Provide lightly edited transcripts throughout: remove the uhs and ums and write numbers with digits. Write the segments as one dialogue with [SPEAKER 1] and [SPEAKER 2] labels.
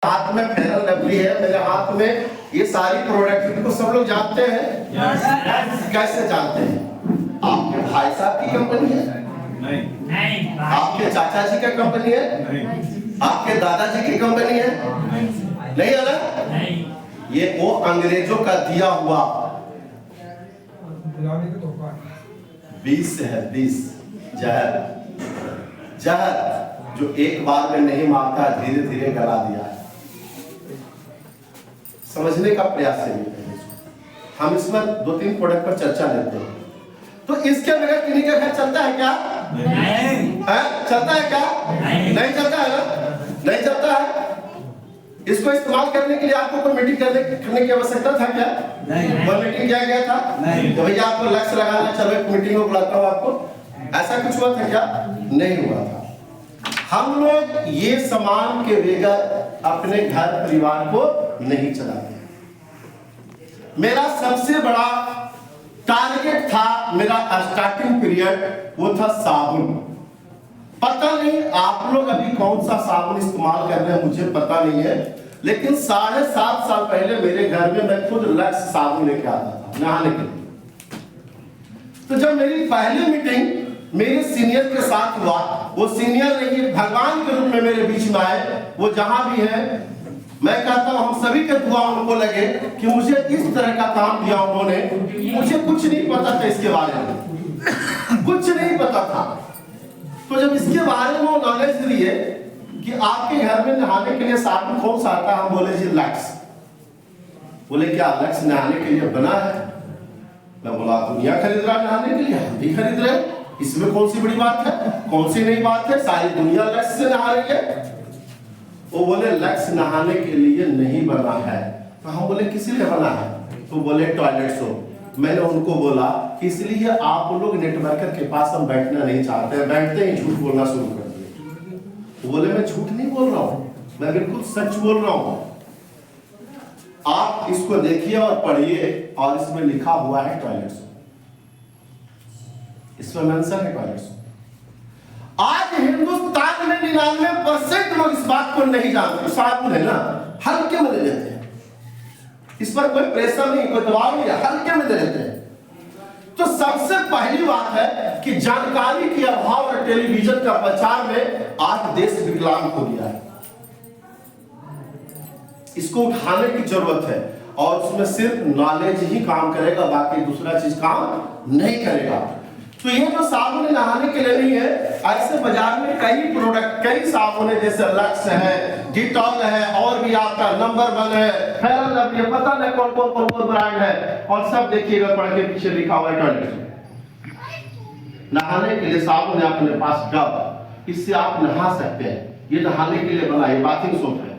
[SPEAKER 1] हाथ में Feral lovely है, मेरे हाथ में ये सारी प्रोडक्ट, इनको सब लोग जानते हैं। कैसे जानते हैं? आपके भाई साहब की कंपनी है? नहीं। आपके चाचा जी की कंपनी है? नहीं। आपके दादाजी की कंपनी है? नहीं है ना? नहीं। ये वो अंग्रेजों का दिया हुआ 20 है, 20 जहर, जहर जो एक बार में नहीं मारता, धीरे धीरे गला दिया है। समझने का प्रयास है। हम इसमें 2-3 प्रोडक्ट पर चर्चा लेते हैं। तो इसके बगैर क्लिनिकल खर्च चलता है क्या? नहीं। चलता है क्या? नहीं चलता है ना? नहीं चलता है। इसको इस्तेमाल करने के लिए आपको कोई मीटिंग करने की आवश्यकता था क्या? नहीं। कोई मीटिंग किया गया था? नहीं। तो भैया आपको लक्ष्य लगाना, चलो एक मीटिंग में बुलाता हूँ आपको, ऐसा कुछ हुआ था क्या? नहीं हुआ था। हम लोग ये सामान के बगैर अपने घर परिवार को नहीं चलाते। मेरा सबसे बड़ा टारगेट था, मेरा स्टार्टिंग पीरियड वो था साबुन। पता नहीं आप लोग अभी कौन सा साबुन इस्तेमाल कर रहे हैं, मुझे पता नहीं है, लेकिन 7.5 साल पहले मेरे घर में मैं खुद लक्स साबुन लेके आता था नहाने के लिए। तो जब मेरी पहली मीटिंग मेरे सीनियर के साथ हुआ, वो सीनियर नहीं भगवान के रूप में मेरे बीच में आए, वो जहां भी है, मैं कहता हूं हम सभी के दुआ उनको लगे कि मुझे इस तरह का काम दिया उन्होंने। मुझे कुछ नहीं पता था इसके बारे में, कुछ नहीं पता था। तो जब इसके बारे में नॉलेज दिए कि आपके घर में नहाने के लिए साबुन कौन सा आता है, हम बोले जी लक्स। बोले क्या लक्स नहाने के लिए बना है? मैं बोला दुनिया खरीद रहा नहाने के लिए, हम भी खरीद रहे, इसमें कौन सी बड़ी बात है, कौन सी नई बात है, सारी दुनिया लक्स से नहा रही है। वो बोले लक्स नहाने के लिए नहीं बना है। तो हम बोले किस लिए बना है? तो बोले टॉयलेट सोप। मैंने उनको बोला इसलिए आप लोग नेटवर्कर के पास हम बैठना नहीं चाहते हैं, बैठते ही झूठ बोलना शुरू कर दिए। बोले मैं झूठ नहीं बोल रहा हूँ, मैं बिल्कुल सच बोल रहा हूँ। आप इसको देखिए और पढ़िए, और इसमें लिखा हुआ है टॉयलेट सोप, इसमें मेंशन है टॉयलेट सोप। आज हिंदुस्तान में 99% लोग इस बात को नहीं जानते। साबुन है ना, हल्के में ले लेते हैं, इस पर कोई प्रेशर नहीं, कोई दबाव नहीं, हल्के में ले लेते हैं। तो सबसे पहली बात है कि जानकारी के अभाव और टेलीविजन का प्रचार में आज देश विकलांग हो गया है। इसको उठाने की जरूरत है, और उसमें सिर्फ नॉलेज ही काम करेगा, बाकी दूसरा चीज काम नहीं करेगा। तो ये जो साबुन नहाने के लिए नहीं है, ऐसे बाजार में कई प्रोडक्ट, कई साबुन है, जैसे लक्स है, डिटॉल है, और भी आपका नंबर 1 है, फेयर लवली, पता नहीं कौन कौन ब्रांड है, और सब देखिएगा पढ़ के पीछे लिखा हुआ है टॉयलेट। नहाने के लिए साबुन है अपने पास डब, इससे आप नहा सकते हैं, ये नहाने के लिए बना है, बाथिंग सोप है।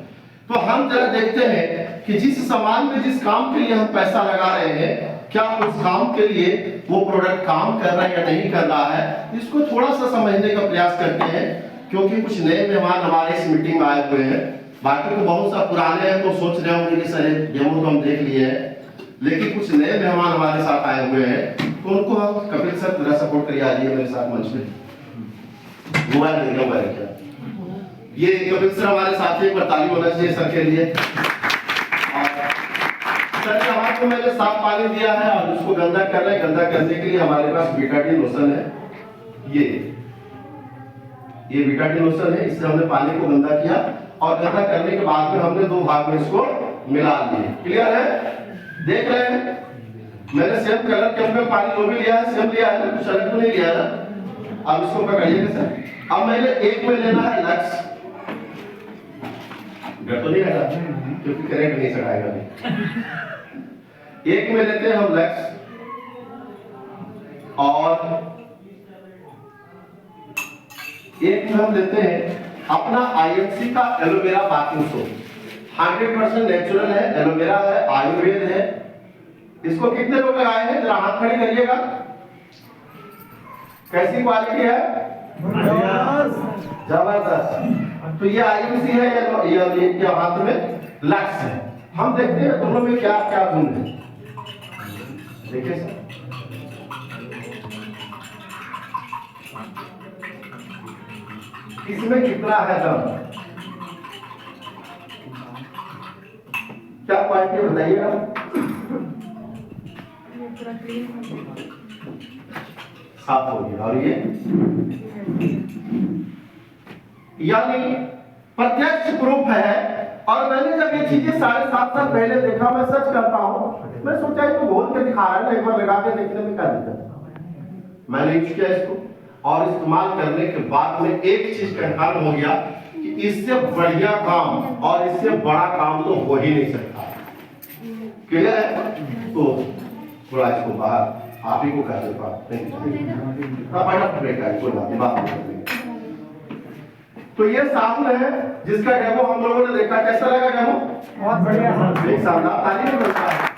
[SPEAKER 1] तो हम जरा देखते हैं कि जिस सामान में जिस काम के लिए हम पैसा लगा रहे हैं, क्या उस काम के लिए वो प्रोडक्ट काम कर रहा है या नहीं कर रहा है, इसको थोड़ा सा समझने का प्रयास करते हैं। क्योंकि कुछ नए मेहमान हमारे इस मीटिंग में आए हुए हैं, बाकी तो बहुत सा पुराने हैं, तो सोच रहे होंगे कि सर डेमो तो हम देख लिए हैं, लेकिन कुछ नए मेहमान हमारे साथ आए हुए हैं, तो उनको हम कपिल सर पूरा सपोर्ट करिए, आ जाइए मेरे साथ मंच पे। मोबाइल ये कपिल सर हमारे साथी, एक बार ताली होना चाहिए सर के लिए। सर के हाथ को मैंने साफ पानी दिया है, और उसको गंदा कर रहे हैं। गंदा करने के लिए हमारे पास बीटाडीन लोशन है, ये बीटाडीन लोशन है, इससे हमने पानी को गंदा किया, और गंदा करने के बाद में हमने 2 भाग में इसको मिला दिए। क्लियर है? देख रहे हैं, मैंने सेम कलर के अंदर पानी वो भी लिया है, सेम लिया है, कुछ अलग तो नहीं लिया ना। अब इसको पकड़िएगा सर। अब मैंने एक में लेना है लक्स, डर तो नहीं लगा क्योंकि करंट नहीं सटाएगा नहीं। एक में लेते हैं हम लक्स, और एक में हम लेते हैं अपना आईएफसी का एलोवेरा बाथिंग सोप। 100% नेचुरल है, एलोवेरा है, आयुर्वेद है। इसको कितने लोग लगाए हैं, जरा हाथ खड़ी करिएगा। कैसी क्वालिटी है? जबरदस्त। तो ये आईएफसी है, ये हाथ में लक्स है। हम देखते हैं दोनों में क्या क्या गुण है। देखिए सर, इसमें कितना है दम? क्या क्वालिटी है बताइएगा। साफ हो गया। और ये यानी प्रत्यक्ष प्रूफ है। और मैंने जब ये चीजें 7.5 साल पहले देखा, मैं सच करता हूं, मैं सोचा तो बोल के दिखा रहा है, एक बार लगा के देखने में क्या दिक्कत। मैंने यूज किया इसको और इस्तेमाल करने के बाद में एक चीज कंफर्म हो गया कि इससे बढ़िया काम और इससे बड़ा काम तो हो ही नहीं सकता। क्लियर है? तो थोड़ा इसको बाहर आप ही को कर देता हूं। तो ये साबुन है जिसका डेमो हम लोगों ने देखा। कैसा लगा डेमो? बहुत बढ़िया, एक शानदार ताली में बनता है।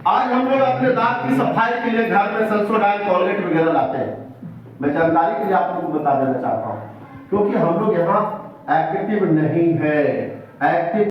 [SPEAKER 1] आज हम लोग अपने दांत की सफाई के लिए घर में सेंसोडाइन, कॉलगेट वगैरह लाते हैं। मैं जानकारी के लिए आप लोगों को बता देना चाहता हूं, क्योंकि हम लोग यहाँ एक्टिव नहीं है। एक्टिव